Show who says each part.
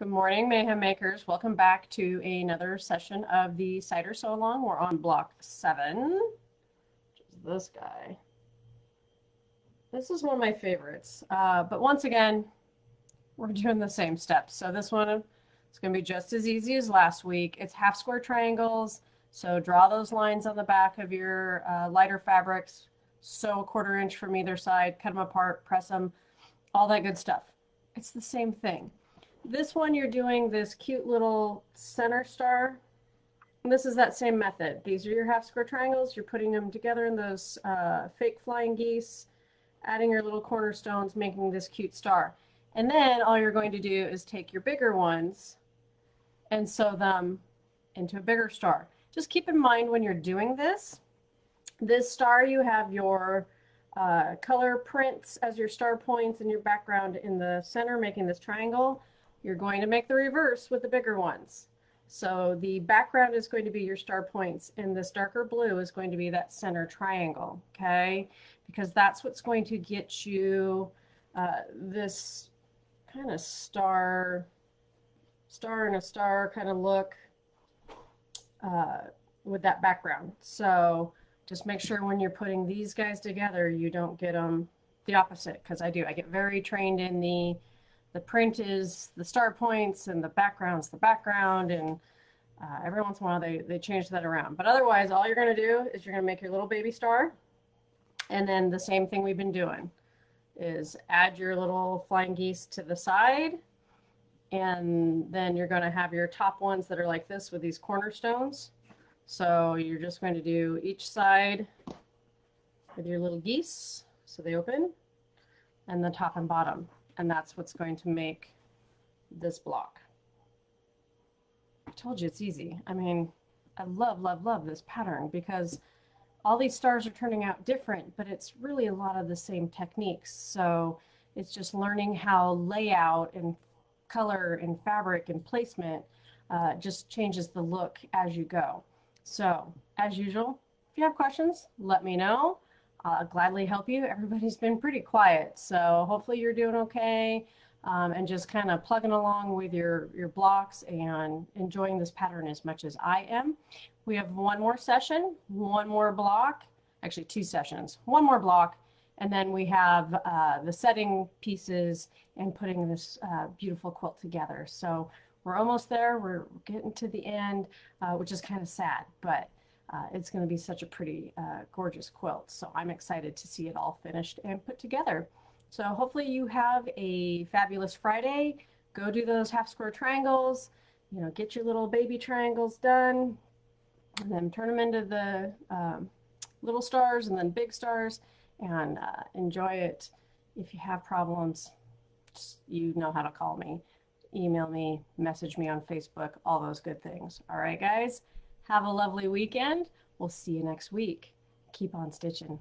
Speaker 1: Good morning, Mayhem Makers. Welcome back to another session of the Cider Sew Along. We're on block 7, which is this guy. This is one of my favorites, but once again, we're doing the same steps. So this one is going to be just as easy as last week. It's half square triangles, so draw those lines on the back of your lighter fabrics, sew a 1/4 inch from either side, cut them apart, press them, all that good stuff. It's the same thing. This one, you're doing this cute little center star. And this is that same method. These are your half square triangles. You're putting them together in those fake flying geese, adding your little cornerstones, making this cute star. And then all you're going to do is take your bigger ones and sew them into a bigger star. Just keep in mind when you're doing this star, you have your color prints as your star points and your background in the center, making this triangle. You're going to make the reverse with the bigger ones. So the background is going to be your star points, and this darker blue is going to be that center triangle, okay? Because that's what's going to get you this kind of star and a star kind of look with that background. So just make sure when you're putting these guys together, you don't get them the opposite, because I do. I get very trained in the print is the star points and the background's the background, and every once in a while they change that around. But otherwise, all you're going to do is you're going to make your little baby star, and then the same thing we've been doing is add your little flying geese to the side, and then you're going to have your top ones that are like this with these cornerstones. So you're just going to do each side with your little geese so they open, and the top and bottom. And that's what's going to make this block. I told you it's easy. I mean, I love, love, love this pattern because all these stars are turning out different, but it's really a lot of the same techniques. So it's just learning how layout and color and fabric and placement just changes the look as you go. So as usual, if you have questions, let me know. I'll gladly help you. Everybody's been pretty quiet, so hopefully you're doing okay and just kind of plugging along with your blocks and enjoying this pattern as much as I am. We have one more session, one more block, actually 2 sessions, one more block, and then we have the setting pieces and putting this beautiful quilt together. So we're almost there. We're getting to the end, which is kind of sad, but it's going to be such a pretty, gorgeous quilt. So I'm excited to see it all finished and put together. So hopefully you have a fabulous Friday. Go do those half square triangles, you know, get your little baby triangles done, and then turn them into the little stars and then big stars, and enjoy it. If you have problems, just, you know how to call me, email me, message me on Facebook, all those good things. All right, guys. Have a lovely weekend. We'll see you next week. Keep on stitching.